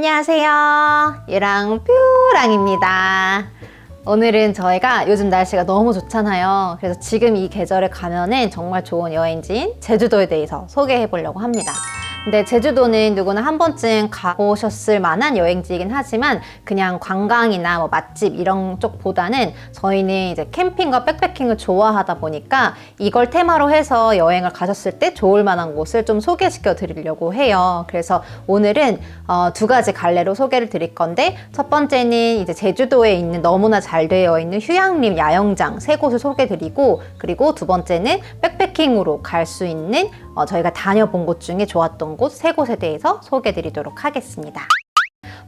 안녕하세요. 유랑뾰랑입니다. 오늘은 저희가 요즘 날씨가 너무 좋잖아요. 그래서 지금 이 계절에 가면은 정말 좋은 여행지인 제주도에 대해서 소개해 보려고 합니다. 근데 제주도는 누구나 한 번쯤 가보셨을 만한 여행지이긴 하지만 그냥 관광이나 뭐 맛집 이런 쪽보다는 저희는 이제 캠핑과 백패킹을 좋아하다 보니까 이걸 테마로 해서 여행을 가셨을 때 좋을 만한 곳을 좀 소개시켜 드리려고 해요. 그래서 오늘은 두 가지 갈래로 소개를 드릴 건데, 첫 번째는 이제 제주도에 있는 너무나 잘 되어 있는 휴양림 야영장 세 곳을 소개해 드리고, 그리고 두 번째는 백패킹으로 갈 수 있는 저희가 다녀본 곳 중에 좋았던 곳 세 곳에 대해서 소개해 드리도록 하겠습니다.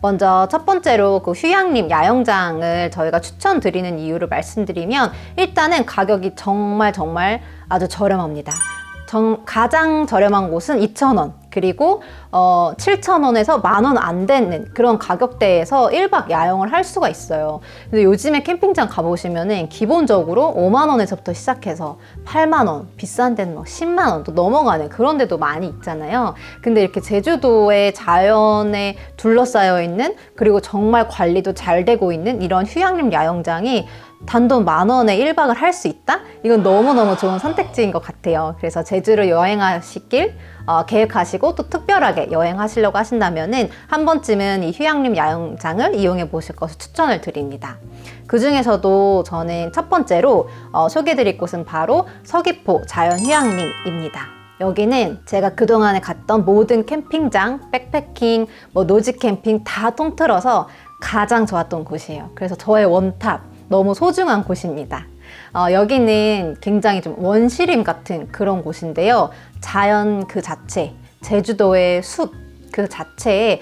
먼저 첫 번째로 그 휴양림 야영장을 저희가 추천드리는 이유를 말씀드리면, 일단은 가격이 정말 아주 저렴합니다. 가장 저렴한 곳은 2,000원, 그리고 7,000원에서 10,000원 안 되는 그런 가격대에서 1박 야영을 할 수가 있어요. 근데 요즘에 캠핑장 가보시면은 기본적으로 5만 원에서부터 시작해서 8만 원, 비싼 데는 막 10만 원도 넘어가는 그런 데도 많이 있잖아요. 근데 이렇게 제주도의 자연에 둘러싸여 있는, 그리고 정말 관리도 잘 되고 있는 이런 휴양림 야영장이 단돈 10,000원에 1박을 할 수 있다? 이건 너무너무 좋은 선택지인 것 같아요. 그래서 제주를 여행하시길 계획하시고 또 특별하게 여행하시려고 하신다면은 한 번쯤은 이 휴양림 야영장을 이용해 보실 것을 추천을 드립니다. 그 중에서도 저는 첫 번째로 소개해드릴 곳은 바로 서귀포 자연휴양림입니다. 여기는 제가 그동안에 갔던 모든 캠핑장, 백패킹, 노지 캠핑 다 통틀어서 가장 좋았던 곳이에요. 그래서 저의 원탑, 너무 소중한 곳입니다. 여기는 굉장히 좀 원시림 같은 그런 곳인데요. 자연 그 자체, 제주도의 숲 그 자체에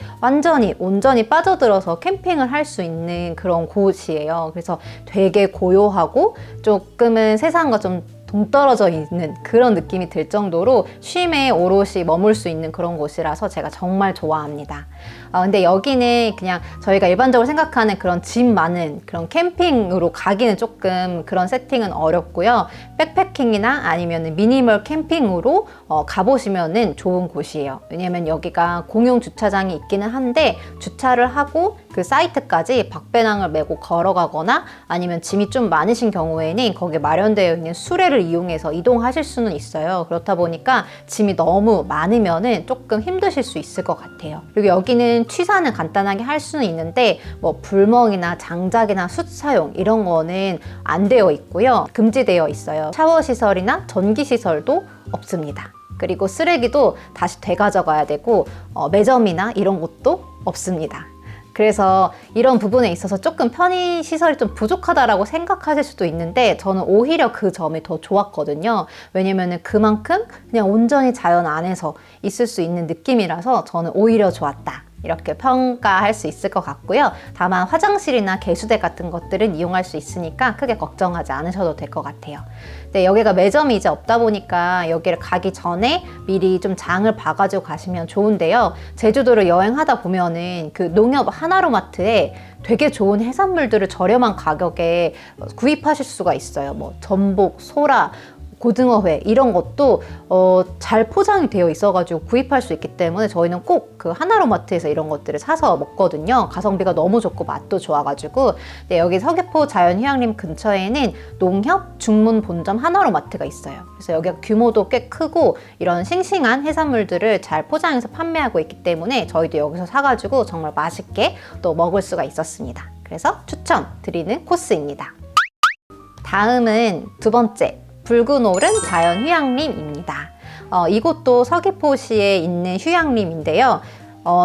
온전히 빠져들어서 캠핑을 할 수 있는 그런 곳이에요. 그래서 되게 고요하고 조금은 세상과 좀 동떨어져 있는 그런 느낌이 들 정도로 쉼에 오롯이 머물 수 있는 그런 곳이라서 제가 정말 좋아합니다. 근데 여기는 그냥 저희가 일반적으로 생각하는 그런 집 많은 그런 캠핑으로 가기는 조금 그런 세팅은 어렵고요. 백패킹이나 아니면 미니멀 캠핑으로 가보시면은 좋은 곳이에요. 왜냐면 여기가 공용 주차장이 있기는 한데, 주차를 하고 그 사이트까지 박배낭을 메고 걸어가거나 아니면 짐이 좀 많으신 경우에는 거기에 마련되어 있는 수레를 이용해서 이동하실 수는 있어요. 그렇다 보니까 짐이 너무 많으면은 조금 힘드실 수 있을 것 같아요. 그리고 여기는 취사는 간단하게 할 수는 있는데 불멍이나 장작이나 숯 사용 이런 거는 안 되어 있고요. 금지되어 있어요. 샤워 시설이나 전기 시설도 없습니다. 그리고 쓰레기도 다시 되가져가야 되고 매점이나 이런 곳도 없습니다. 그래서 이런 부분에 있어서 조금 편의시설이 좀 부족하다라고 생각하실 수도 있는데, 저는 오히려 그 점이 더 좋았거든요. 왜냐면은 그만큼 그냥 온전히 자연 안에서 있을 수 있는 느낌이라서 저는 오히려 좋았다, 이렇게 평가할 수 있을 것 같고요. 다만 화장실이나 개수대 같은 것들은 이용할 수 있으니까 크게 걱정하지 않으셔도 될 것 같아요. 근데 여기가 매점이 이제 없다 보니까 여기를 가기 전에 미리 좀 장을 봐가지고 가시면 좋은데요. 제주도를 여행하다 보면은 그 농협 하나로마트에 되게 좋은 해산물들을 저렴한 가격에 구입하실 수가 있어요. 전복, 소라, 고등어회 이런 것도 잘 포장이 되어 있어가지고 구입할 수 있기 때문에 저희는 꼭 그 하나로마트에서 이런 것들을 사서 먹거든요. 가성비가 너무 좋고 맛도 좋아가지고. 네, 여기 서귀포 자연휴양림 근처에는 농협 중문 본점 하나로마트가 있어요. 그래서 여기가 규모도 꽤 크고 이런 싱싱한 해산물들을 잘 포장해서 판매하고 있기 때문에 저희도 여기서 사가지고 정말 맛있게 또 먹을 수가 있었습니다. 그래서 추천드리는 코스입니다. 다음은 두 번째, 붉은 오름 자연휴양림입니다. 이곳도 서귀포시에 있는 휴양림인데요.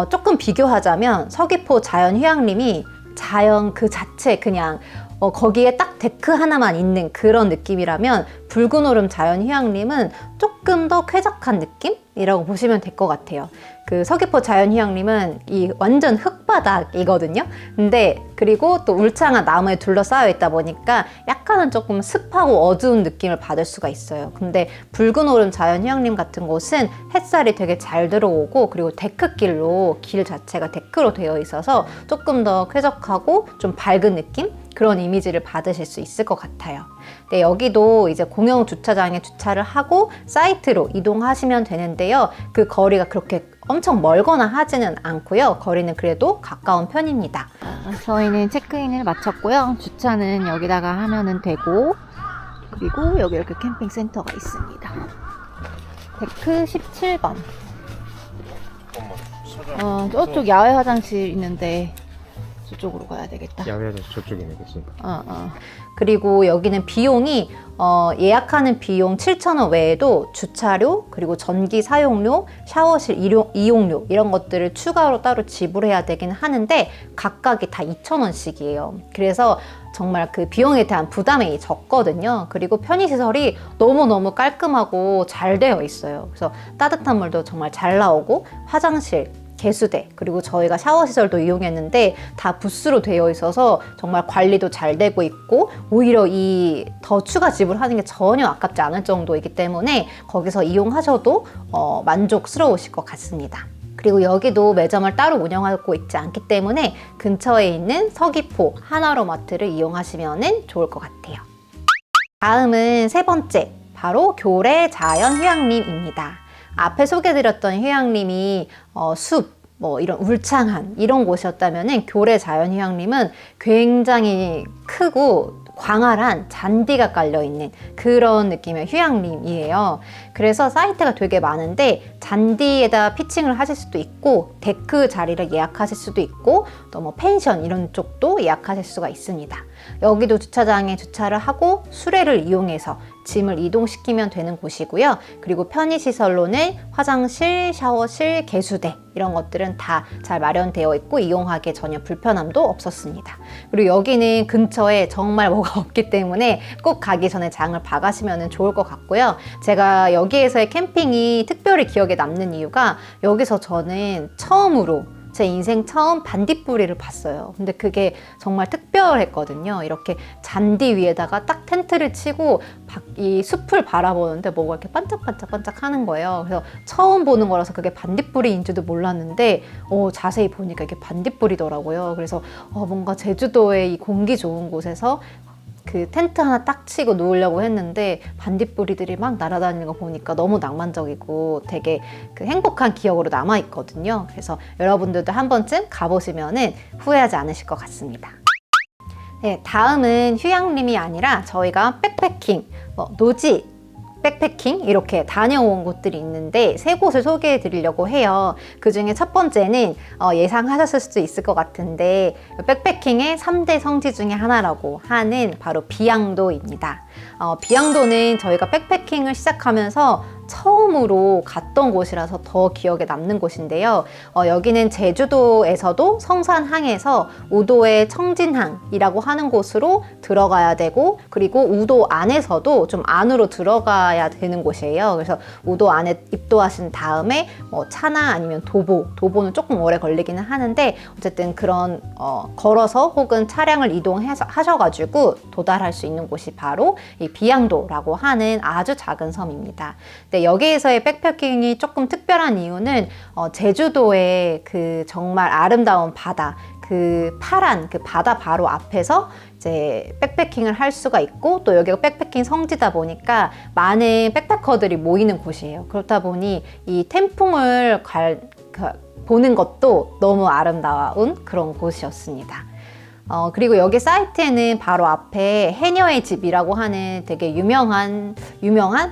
조금 비교하자면 서귀포 자연휴양림이 자연 그 자체 그냥 거기에 딱 데크 하나만 있는 그런 느낌이라면, 붉은 오름 자연휴양림은 조금 더 쾌적한 느낌이라고 보시면 될 것 같아요. 그 서귀포 자연휴양림은 이 완전 흙바닥이거든요. 근데 그리고 또 울창한 나무에 둘러싸여 있다 보니까 약간은 조금 습하고 어두운 느낌을 받을 수가 있어요. 근데 붉은 오름 자연휴양림 같은 곳은 햇살이 되게 잘 들어오고, 그리고 데크길로 길 자체가 데크로 되어 있어서 조금 더 쾌적하고 좀 밝은 느낌? 그런 이미지를 받으실 수 있을 것 같아요. 네, 여기도 이제 공용 주차장에 주차를 하고 사이트로 이동하시면 되는데요. 그 거리가 그렇게 엄청 멀거나 하지는 않고요. 거리는 그래도 가까운 편입니다. 저희는 체크인을 마쳤고요. 주차는 여기다가 하면은 되고, 그리고 여기 이렇게 캠핑 센터가 있습니다. 데크 17번. 저쪽 야외 화장실 있는데 저쪽으로 가야 되겠다. 야외 화장실 저쪽이네, 그치? 그리고 여기는 비용이 예약하는 비용 7,000원 외에도 주차료, 그리고 전기 사용료, 샤워실 이용료 이런 것들을 추가로 따로 지불해야 되긴 하는데 각각이 다 2,000원씩이에요. 그래서 정말 그 비용에 대한 부담이 적거든요. 그리고 편의시설이 너무너무 깔끔하고 잘 되어 있어요. 그래서 따뜻한 물도 정말 잘 나오고, 화장실, 개수대, 그리고 저희가 샤워 시설도 이용했는데 다 부스로 되어 있어서 정말 관리도 잘 되고 있고, 오히려 이 더 추가 지불하는 게 전혀 아깝지 않을 정도이기 때문에 거기서 이용하셔도 만족스러우실 것 같습니다. 그리고 여기도 매점을 따로 운영하고 있지 않기 때문에 근처에 있는 서귀포 하나로마트를 이용하시면 좋을 것 같아요. 다음은 세 번째, 바로 교래 자연휴양림입니다. 앞에 소개드렸던 휴양림이 숲, 이런 울창한 이런 곳이었다면 교래 자연휴양림은 굉장히 크고 광활한 잔디가 깔려있는 그런 느낌의 휴양림이에요. 그래서 사이트가 되게 많은데 잔디에다 피칭을 하실 수도 있고, 데크 자리를 예약하실 수도 있고, 또 펜션 이런 쪽도 예약하실 수가 있습니다. 여기도 주차장에 주차를 하고 수레를 이용해서 짐을 이동시키면 되는 곳이고요. 그리고 편의시설로는 화장실, 샤워실, 개수대 이런 것들은 다 잘 마련되어 있고 이용하기에 전혀 불편함도 없었습니다. 그리고 여기는 근처에 정말 뭐가 없기 때문에 꼭 가기 전에 장을 봐가시면 좋을 것 같고요. 제가 여기에서의 캠핑이 특별히 기억에 남는 이유가, 여기서 저는 처음으로 제 인생 처음 반딧불이를 봤어요. 근데 그게 정말 특별했거든요. 이렇게 잔디 위에다가 딱 텐트를 치고 이 숲을 바라보는데 뭐가 이렇게 반짝반짝 하는 거예요. 그래서 처음 보는 거라서 그게 반딧불이인지도 몰랐는데 자세히 보니까 이게 반딧불이더라고요. 그래서 뭔가 제주도의 이 공기 좋은 곳에서 그 텐트 하나 딱 치고 누우려고 했는데 반딧불이들이 막 날아다니는 거 보니까 너무 낭만적이고 되게 그 행복한 기억으로 남아있거든요. 그래서 여러분들도 한 번쯤 가보시면 후회하지 않으실 것 같습니다. 네, 다음은 휴양림이 아니라 저희가 백패킹, 노지, 백패킹 이렇게 다녀온 곳들이 있는데 세 곳을 소개해 드리려고 해요. 그 중에 첫 번째는 예상하셨을 수도 있을 것 같은데 백패킹의 3대 성지 중에 하나라고 하는 바로 비양도입니다. 비양도는 저희가 백패킹을 시작하면서 처음으로 갔던 곳이라서 더 기억에 남는 곳인데요. 여기는 제주도에서도 성산항에서 우도의 청진항이라고 하는 곳으로 들어가야 되고, 그리고 우도 안에서도 좀 안으로 들어가야 되는 곳이에요. 그래서 우도 안에 입도하신 다음에 차나 아니면 도보는 조금 오래 걸리기는 하는데, 어쨌든 그런 걸어서 혹은 차량을 이동하셔가지고 도달할 수 있는 곳이 바로 이 비양도라고 하는 아주 작은 섬입니다. 네, 여기에서의 백패킹이 조금 특별한 이유는 제주도의 그 정말 아름다운 바다, 그 파란 그 바다 바로 앞에서 이제 백패킹을 할 수가 있고, 또 여기가 백패킹 성지다 보니까 많은 백패커들이 모이는 곳이에요. 그렇다 보니 이 태풍을 보는 것도 너무 아름다운 그런 곳이었습니다. 그리고 여기 사이트에는 바로 앞에 해녀의 집이라고 하는 되게 유명한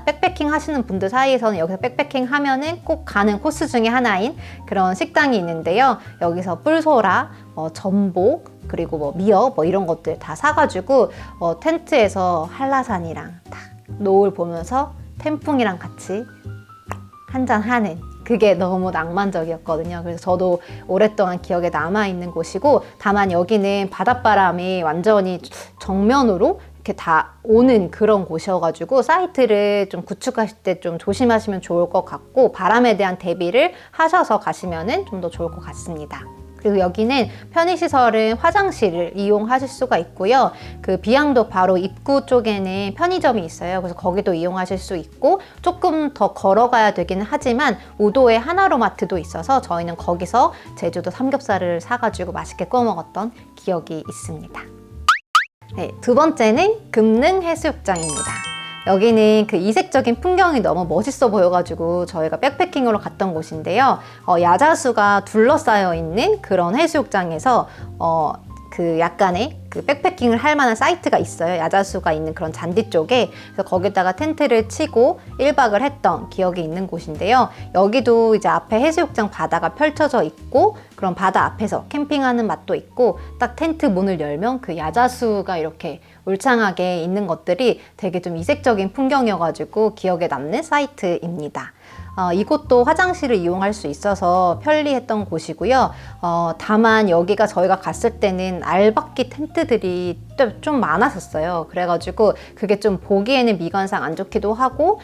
백패킹 하시는 분들 사이에서는 여기서 백패킹 하면은 꼭 가는 코스 중에 하나인 그런 식당이 있는데요. 여기서 뿔소라, 전복, 그리고 미역 이런 것들 다 사가지고 텐트에서 한라산이랑 딱 노을 보면서 태풍이랑 같이 한잔 하는, 그게 너무 낭만적이었거든요. 그래서 저도 오랫동안 기억에 남아있는 곳이고, 다만 여기는 바닷바람이 완전히 정면으로 이렇게 다 오는 그런 곳이어가지고 사이트를 좀 구축하실 때 좀 조심하시면 좋을 것 같고, 바람에 대한 대비를 하셔서 가시면 좀 더 좋을 것 같습니다. 그리고 여기는 편의시설은 화장실을 이용하실 수가 있고요. 그 비양도 바로 입구 쪽에는 편의점이 있어요. 그래서 거기도 이용하실 수 있고, 조금 더 걸어가야 되긴 하지만 우도에 하나로마트도 있어서 저희는 거기서 제주도 삼겹살을 사가지고 맛있게 구워 먹었던 기억이 있습니다. 네, 두 번째는 금능해수욕장입니다. 여기는 그 이색적인 풍경이 너무 멋있어 보여가지고 저희가 백패킹으로 갔던 곳인데요. 야자수가 둘러싸여 있는 그런 해수욕장에서 그 약간의 그 백패킹을 할 만한 사이트가 있어요. 야자수가 있는 그런 잔디 쪽에. 그래서 거기다가 텐트를 치고 1박을 했던 기억이 있는 곳인데요. 여기도 이제 앞에 해수욕장 바다가 펼쳐져 있고 그런 바다 앞에서 캠핑하는 맛도 있고 딱 텐트 문을 열면 그 야자수가 이렇게 울창하게 있는 것들이 되게 좀 이색적인 풍경이어가지고 기억에 남는 사이트입니다. 이곳도 화장실을 이용할 수 있어서 편리했던 곳이고요. 다만 여기가 저희가 갔을 때는 알박기 텐트들이 좀 많았었어요. 그래가지고 그게 좀 보기에는 미관상 안 좋기도 하고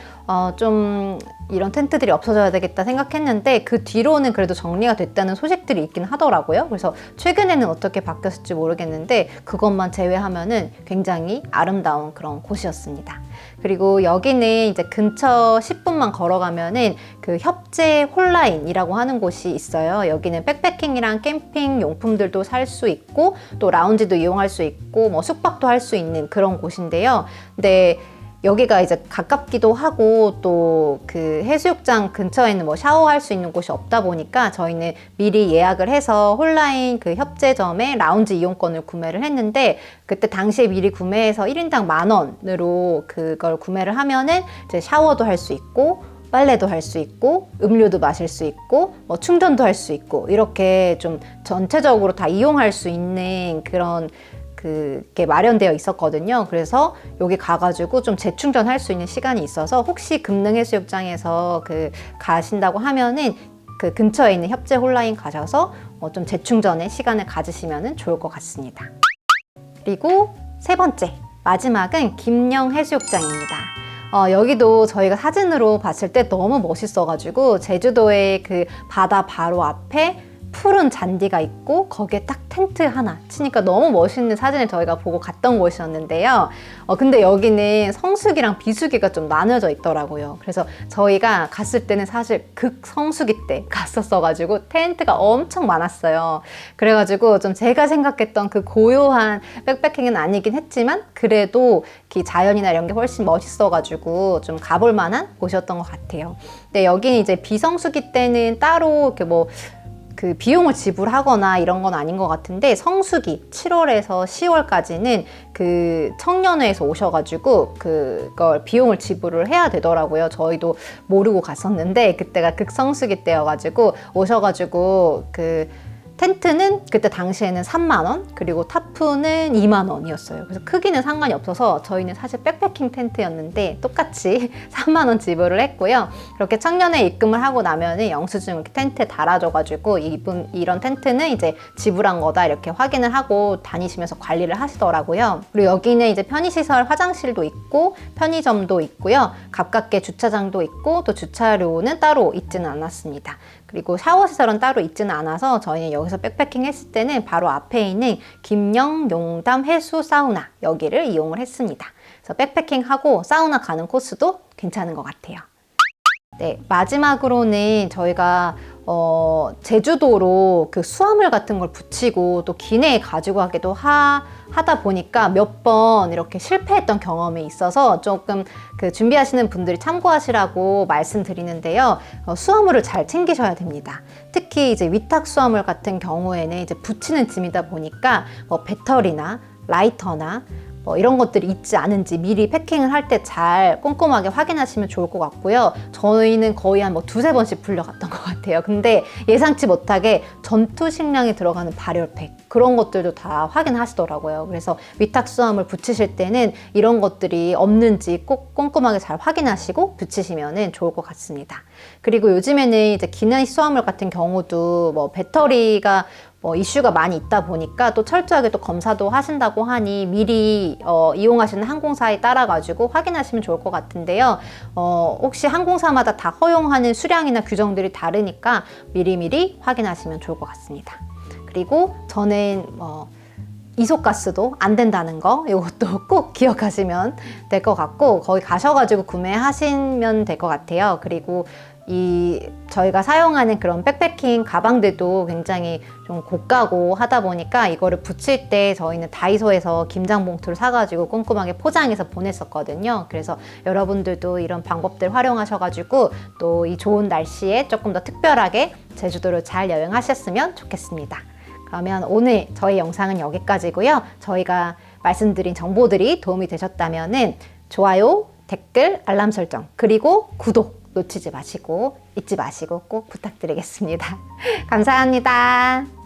좀 이런 텐트들이 없어져야 되겠다 생각했는데 그 뒤로는 그래도 정리가 됐다는 소식들이 있긴 하더라고요. 그래서 최근에는 어떻게 바뀌었을지 모르겠는데 그것만 제외하면은 굉장히 아름다운 그런 곳이었습니다. 그리고 여기는 이제 근처 10분만 걸어가면은 그 협재 홀라인이라고 하는 곳이 있어요. 여기는 백패킹이랑 캠핑 용품들도 살 수 있고 또 라운지도 이용할 수 있고 뭐 숙박도 할 수 있는 그런 곳인데요. 근데 여기가 이제 가깝기도 하고 또 그 해수욕장 근처에는 뭐 샤워할 수 있는 곳이 없다 보니까 저희는 미리 예약을 해서 홀라인 그 협재점에 라운지 이용권을 구매를 했는데 그때 당시에 미리 구매해서 1인당 10,000원으로 그걸 구매를 하면은 이제 샤워도 할 수 있고 빨래도 할 수 있고 음료도 마실 수 있고 뭐 충전도 할 수 있고 이렇게 좀 전체적으로 다 이용할 수 있는 그런 그게 마련되어 있었거든요. 그래서 여기 가가지고 좀 재충전할 수 있는 시간이 있어서 혹시 금능해수욕장에서 그 가신다고 하면은 그 근처에 있는 협재 홀라인 가셔서 좀 재충전의 시간을 가지시면 좋을 것 같습니다. 그리고 세 번째, 마지막은 김영해수욕장입니다. 여기도 저희가 사진으로 봤을 때 너무 멋있어가지고 제주도의 그 바다 바로 앞에 푸른 잔디가 있고 거기에 딱 텐트 하나 치니까 너무 멋있는 사진을 저희가 보고 갔던 곳이었는데요. 근데 여기는 성수기랑 비수기가 좀 나눠져 있더라고요. 그래서 저희가 갔을 때는 사실 극성수기 때 갔었어가지고 텐트가 엄청 많았어요. 그래가지고 좀 제가 생각했던 그 고요한 백패킹은 아니긴 했지만 그래도 그 자연이나 이런 게 훨씬 멋있어가지고 좀 가볼 만한 곳이었던 것 같아요. 근데 여기는 이제 비성수기 때는 따로 이렇게 뭐 그 비용을 지불하거나 이런 건 아닌 것 같은데 성수기 7월에서 10월까지는 그 청년회에서 오셔가지고 그걸 비용을 지불을 해야 되더라고요. 저희도 모르고 갔었는데 그때가 극성수기 때여가지고 오셔가지고 그 텐트는 그때 당시에는 3만 원 그리고 타프는 2만 원이었어요. 그래서 크기는 상관이 없어서 저희는 사실 백패킹 텐트였는데 똑같이 3만 원 지불을 했고요. 그렇게 청년회 입금을 하고 나면은 영수증 이렇게 텐트에 달아줘가지고 이런 텐트는 이제 지불한 거다 이렇게 확인을 하고 다니시면서 관리를 하시더라고요. 그리고 여기는 이제 편의시설 화장실도 있고 편의점도 있고요. 가깝게 주차장도 있고 또 주차료는 따로 있지는 않았습니다. 그리고 샤워 시설은 따로 있지는 않아서 저희는 여기서 백패킹 했을 때는 바로 앞에 있는 김영 용담 해수 사우나 여기를 이용을 했습니다. 그래서 백패킹하고 사우나 가는 코스도 괜찮은 것 같아요. 네, 마지막으로는 저희가 제주도로 그 수화물 같은 걸 붙이고 또 기내에 가지고 가기도 하다 보니까 몇 번 이렇게 실패했던 경험이 있어서 조금 그 준비하시는 분들이 참고하시라고 말씀드리는데요. 수화물을 잘 챙기셔야 됩니다. 특히 이제 위탁 수화물 같은 경우에는 이제 붙이는 짐이다 보니까 배터리나 라이터나 뭐 이런 것들이 있지 않은지 미리 패킹을 할 때 잘 꼼꼼하게 확인하시면 좋을 것 같고요. 저희는 거의 한 두세 번씩 불려갔던 것 같아요. 근데 예상치 못하게 전투 식량이 들어가는 발열팩 그런 것들도 다 확인하시더라고요. 그래서 위탁 수화물 붙이실 때는 이런 것들이 없는지 꼭 꼼꼼하게 잘 확인하시고 붙이시면 좋을 것 같습니다. 그리고 요즘에는 이제 기내 수화물 같은 경우도 뭐 배터리가 이슈가 많이 있다 보니까 또 철저하게 또 검사도 하신다고 하니 미리 이용하시는 항공사에 따라가지고 확인하시면 좋을 것 같은데요. 혹시 항공사마다 다 허용하는 수량이나 규정들이 다르니까 미리미리 확인하시면 좋을 것 같습니다. 그리고 저는 이소가스도 안 된다는 거 이것도 꼭 기억하시면 될 것 같고 거기 가셔가지고 구매하시면 될 것 같아요. 그리고 저희가 사용하는 그런 백패킹 가방들도 굉장히 좀 고가고 하다 보니까 이거를 붙일 때 저희는 다이소에서 김장 봉투를 사가지고 꼼꼼하게 포장해서 보냈었거든요. 그래서 여러분들도 이런 방법들 활용하셔가지고 또 이 좋은 날씨에 조금 더 특별하게 제주도를 잘 여행하셨으면 좋겠습니다. 그러면 오늘 저희 영상은 여기까지고요. 저희가 말씀드린 정보들이 도움이 되셨다면은 좋아요, 댓글, 알람 설정, 그리고 구독 잊지 마시고 꼭 부탁드리겠습니다. 감사합니다.